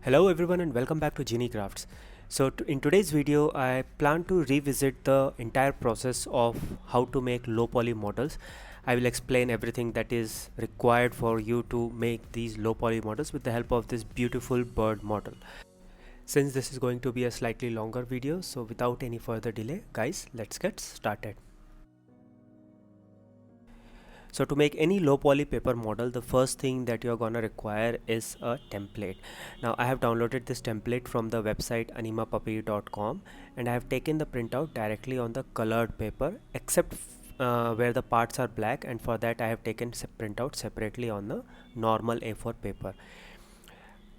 Hello everyone and welcome back to Genie Crafts. In today's video I plan to revisit the entire process of how to make low poly models. I will explain everything that is required for you to make these low poly models with the help of this beautiful bird model. Since this is going to be a slightly longer video, so without any further delay guys, let's get started. So to make any low poly paper model, the first thing that you're gonna require is a template. Now I have downloaded this template from the website animapuppy.com and I have taken the printout directly on the colored paper except where the parts are black, and for that I have taken printout separately on the normal A4 paper.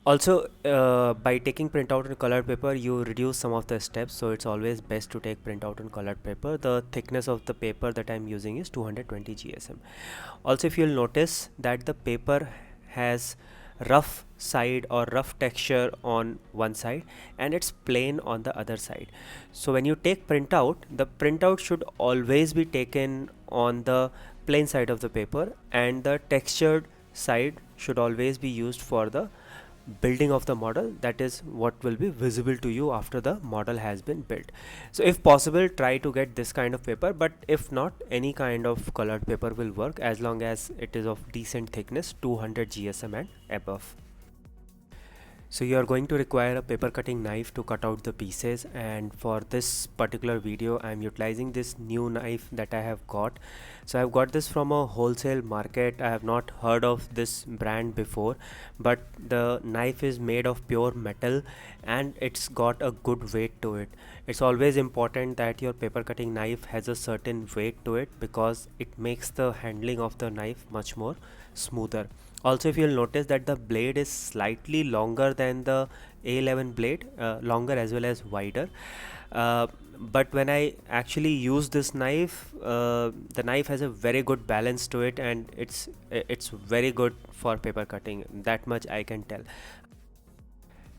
Also, by taking printout on colored paper, you reduce some of the steps, so it's always best to take printout on colored paper. The thickness of the paper that I'm using is 220 GSM. Also, if you'll notice that the paper has rough side or rough texture on one side and it's plain on the other side. So when you take printout, the printout should always be taken on the plain side of the paper, and the textured side should always be used for the building of the model. That is what will be visible to you after the model has been built. So if possible, try to get this kind of paper, but if not, any kind of colored paper will work as long as it is of decent thickness, 200 GSM and above. So you are going to require a paper cutting knife to cut out the pieces, and for this particular video I am utilizing this new knife that I have got. So I have got this from a wholesale market. I have not heard of this brand before, but the knife is made of pure metal and it's got a good weight to it. It's always important that your paper cutting knife has a certain weight to it because it makes the handling of the knife much more smoother. Also, if you'll notice that the blade is slightly longer than the A11 blade, longer as well as wider. But when I actually use this knife, the knife has a very good balance to it, and it's very good for paper cutting. That much I can tell.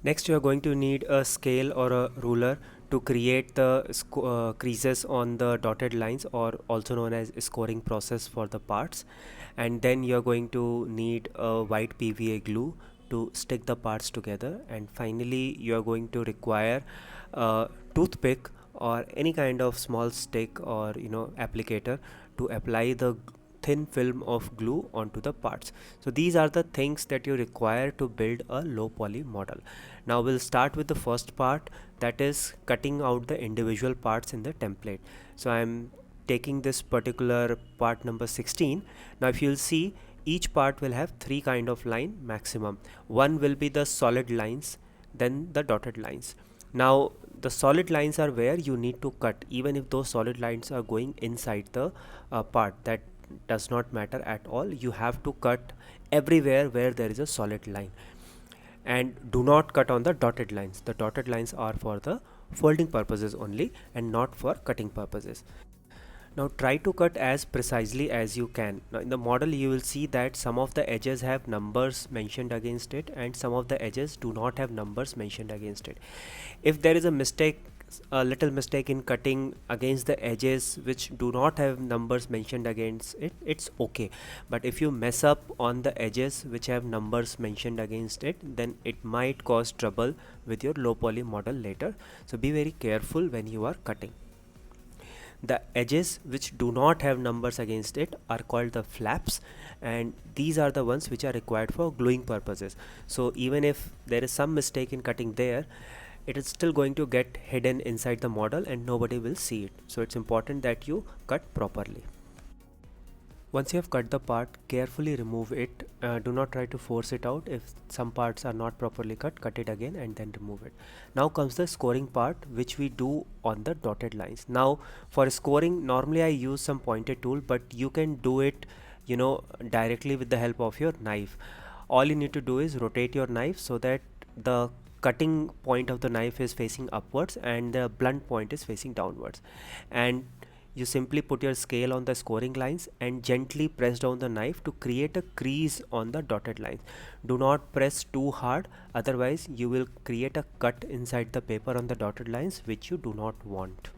Next, you are going to need a scale or a ruler to create the creases on the dotted lines, or also known as scoring process for the parts. And then you're going to need a white PVA glue to stick the parts together, and finally you're going to require a toothpick or any kind of small stick or applicator to apply the thin film of glue onto the parts. So these are the things that you require to build a low poly model. Now we'll start with the first part, that is cutting out the individual parts in the template. So I'm taking this particular part number 16. Now if you'll see, each part will have three kind of line maximum. One will be the solid lines, then the dotted lines. Now the solid lines are where you need to cut, even if those solid lines are going inside the part, that does not matter at all. You have to cut everywhere where there is a solid line, and do not cut on the dotted lines. The dotted lines are for the folding purposes only and not for cutting purposes. Now try to cut as precisely as you can. Now in the model you will see that some of the edges have numbers mentioned against it and some of the edges do not have numbers mentioned against it. If there is a mistake, a little mistake in cutting against the edges which do not have numbers mentioned against it, it's okay. But if you mess up on the edges which have numbers mentioned against it, then it might cause trouble with your low poly model later. So be very careful when you are cutting. The edges which do not have numbers against it are called the flaps, and these are the ones which are required for gluing purposes. So even if there is some mistake in cutting there, it is still going to get hidden inside the model and nobody will see it. So it's important that you cut properly. Once you have cut the part, carefully remove it. Do not try to force it out. If some parts are not properly cut it again and then remove it. Now comes the scoring part, which we do on the dotted lines. Now for scoring, normally I use some pointed tool, but you can do it directly with the help of your knife. All you need to do is rotate your knife so that the cutting point of the knife is facing upwards and the blunt point is facing downwards, and you simply put your scale on the scoring lines and gently press down the knife to create a crease on the dotted lines. Do not press too hard, otherwise you will create a cut inside the paper on the dotted lines which you do not want.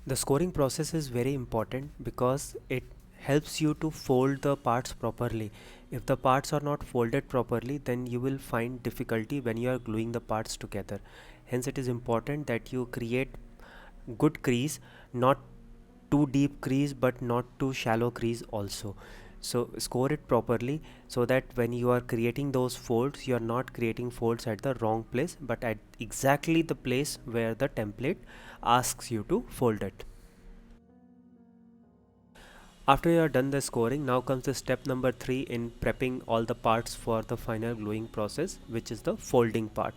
The scoring process is very important because it helps you to fold the parts properly. If the parts are not folded properly, then you will find difficulty when you are gluing the parts together. Hence it is important that you create good crease, not too deep crease but not too shallow crease also. So score it properly so that when you are creating those folds, you are not creating folds at the wrong place but at exactly the place where the template asks you to fold it. After you are done the scoring, now comes the step number 3 in prepping all the parts for the final gluing process, which is the folding part.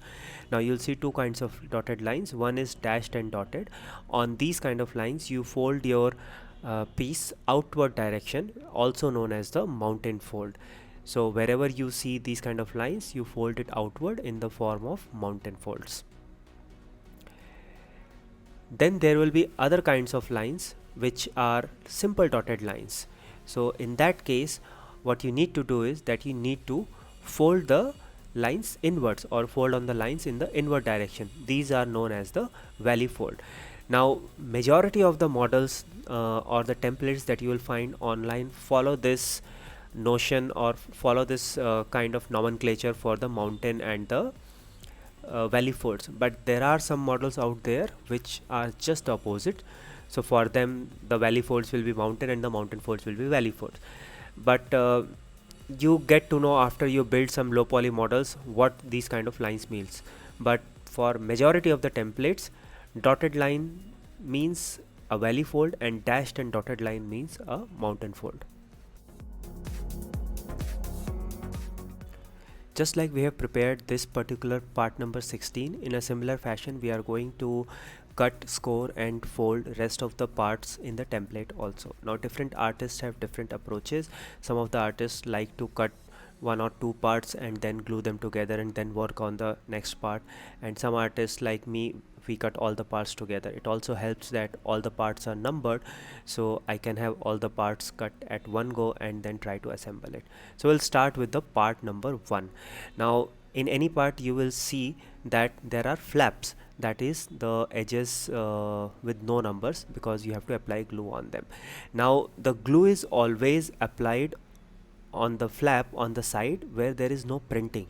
Now you'll see two kinds of dotted lines. One is dashed and dotted. On these kind of lines, you fold your piece outward direction, also known as the mountain fold. So wherever you see these kind of lines, you fold it outward in the form of mountain folds. Then there will be other kinds of lines which are simple dotted lines. So in that case, what you need to do is that you need to fold the lines inwards or fold on the lines in the inward direction. These are known as the valley fold. Now majority of the models or the templates that you will find online follow this notion or follow this kind of nomenclature for the mountain and the valley folds, but there are some models out there which are just opposite. So for them the valley folds will be mountain and the mountain folds will be valley folds. But you get to know after you build some low poly models what these kind of lines means. But for majority of the templates, dotted line means a valley fold and dashed and dotted line means a mountain fold. Just like we have prepared this particular part number 16, in a similar fashion we are going to cut, score and fold rest of the parts in the template also. Now different artists have different approaches. Some of the artists like to cut one or two parts and then glue them together and then work on the next part, and some artists like me, we cut all the parts together. It also helps that all the parts are numbered, so I can have all the parts cut at one go and then try to assemble it. So we'll start with the part number 1. Now in any part you will see that there are flaps, that is the edges with no numbers, because you have to apply glue on them. Now the glue is always applied on the flap on the side where there is no printing.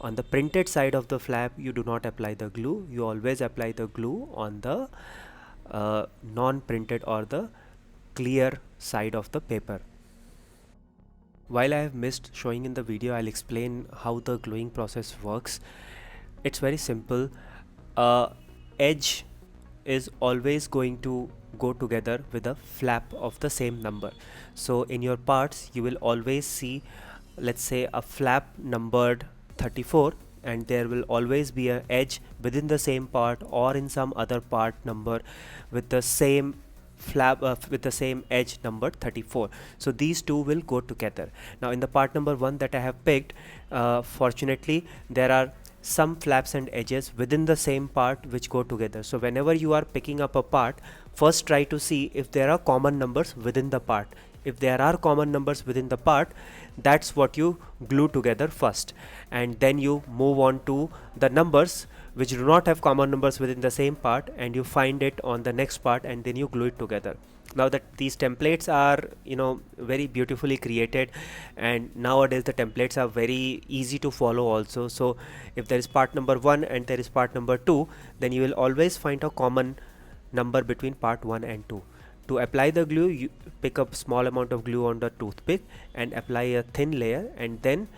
On the printed side of the flap you do not apply the glue, you always apply the glue on the non-printed or the clear side of the paper. While I have missed showing in the video, I'll explain how the gluing process works. It's very simple. Edge is always going to go together with a flap of the same number. So in your parts you will always see, let's say, a flap numbered 34, and there will always be an edge within the same part or in some other part number with the same flap with the same edge numbered 34. So these two will go together. Now in the part number 1 that I have picked, fortunately there are some flaps and edges within the same part which go together. So whenever you are picking up a part, first try to see if there are common numbers within the part. If there are common numbers within the part, that's what you glue together first, and then you move on to the numbers which do not have common numbers within the same part, and you find it on the next part and then you glue it together. Now that these templates are, you know, very beautifully created, and nowadays the templates are very easy to follow also. So if there is part number 1 and there is part number 2, then you will always find a common number between part 1 and 2. To apply the glue, you pick up small amount of glue on the toothpick and apply a thin layer, and then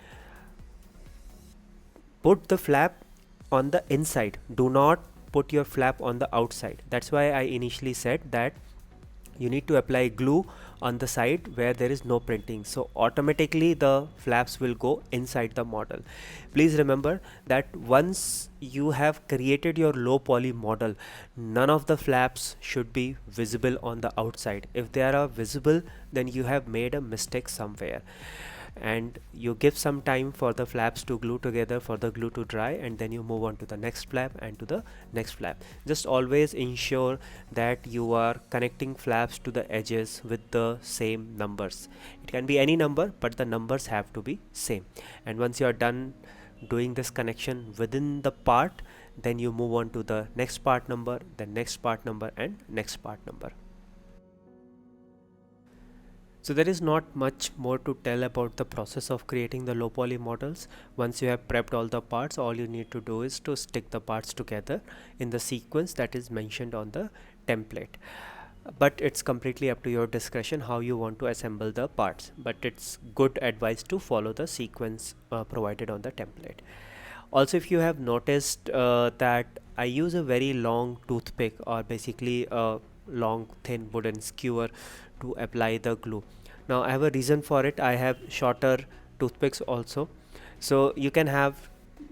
put the flap on the inside. Do not put your flap on the outside. That's why I initially said that you need to apply glue on the side where there is no printing, so automatically the flaps will go inside the model. Please remember that once you have created your low poly model, none of the flaps should be visible on the outside. If they are visible, then you have made a mistake somewhere, and you give some time for the flaps to glue together, for the glue to dry, and then you move on to the next flap and to the next flap. Just always ensure that you are connecting flaps to the edges with the same numbers. It can be any number, but the numbers have to be same. And once you are done doing this connection within the part, then you move on to the next part number, the next part number, and next part number. So there is not much more to tell about the process of creating the low poly models. Once you have prepped all the parts, all you need to do is to stick the parts together in the sequence that is mentioned on the template. But it's completely up to your discretion how you want to assemble the parts, but it's good advice to follow the sequence provided on the template. Also, if you have noticed that I use a very long toothpick, or basically a long thin wooden skewer to apply the glue. Now I have a reason for it. I have shorter toothpicks also, so you can have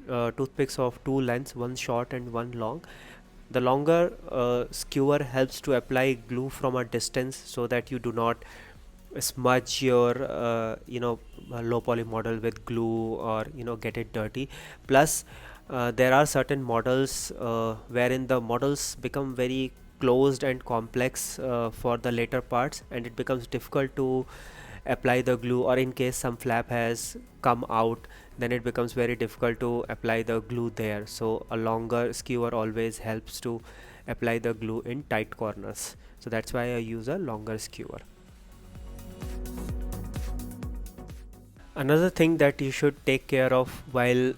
toothpicks of two lengths, one short and one long. The longer skewer helps to apply glue from a distance, so that you do not smudge your low poly model with glue, or get it dirty. Plus there are certain models wherein the models become very closed and complex for the later parts, and it becomes difficult to apply the glue, or in case some flap has come out, then it becomes very difficult to apply the glue there. So a longer skewer always helps to apply the glue in tight corners, so that's why I use a longer skewer. Another thing that you should take care of while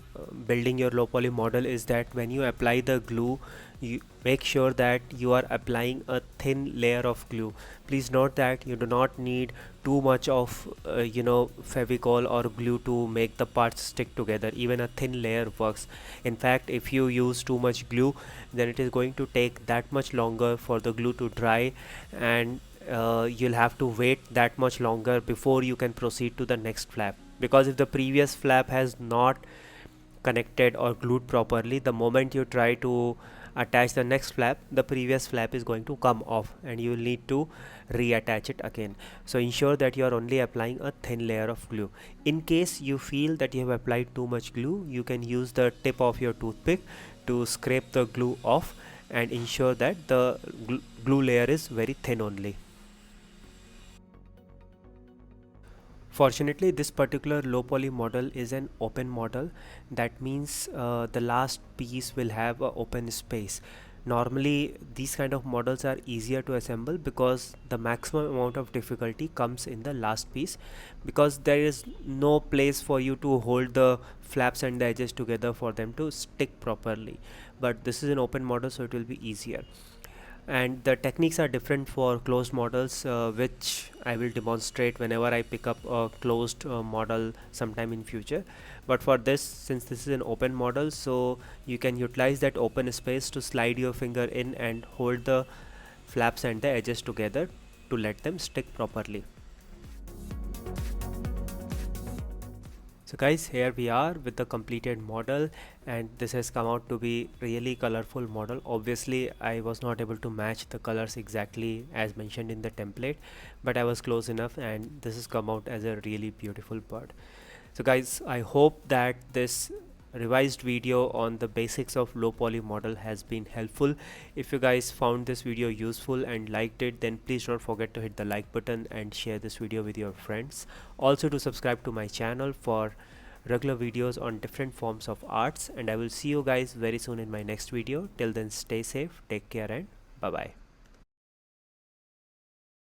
building your low poly model is that when you apply the glue, you make sure that you are applying a thin layer of glue. Please note that you do not need too much of Fevicol or glue to make the parts stick together. Even a thin layer works. In fact, if you use too much glue, then it is going to take that much longer for the glue to dry, and you'll have to wait that much longer before you can proceed to the next flap. Because if the previous flap has not connected or glued properly, the moment you try to attach the next flap, the previous flap is going to come off and you will need to reattach it again. So ensure that you are only applying a thin layer of glue. In case you feel that you have applied too much glue, you can use the tip of your toothpick to scrape the glue off and ensure that the glue layer is very thin only. Fortunately, this particular low poly model is an open model. That means the last piece will have an open space. Normally these kind of models are easier to assemble because the maximum amount of difficulty comes in the last piece, because there is no place for you to hold the flaps and the edges together for them to stick properly. But this is an open model, so it will be easier. And the techniques are different for closed models, which I will demonstrate whenever I pick up a closed model sometime in future. But for this, since this is an open model, so you can utilize that open space to slide your finger in and hold the flaps and the edges together to let them stick properly. So guys, here we are with the completed model, and this has come out to be really colorful model. Obviously I was not able to match the colors exactly as mentioned in the template, but I was close enough, and this has come out as a really beautiful bird. So guys, I hope that this revised video on the basics of low poly model has been helpful. If you guys found this video useful and liked it, then please don't forget to hit the like button and share this video with your friends. Also to subscribe to my channel for regular videos on different forms of arts, and I will see you guys very soon in my next video. Till then, stay safe, take care, and bye bye.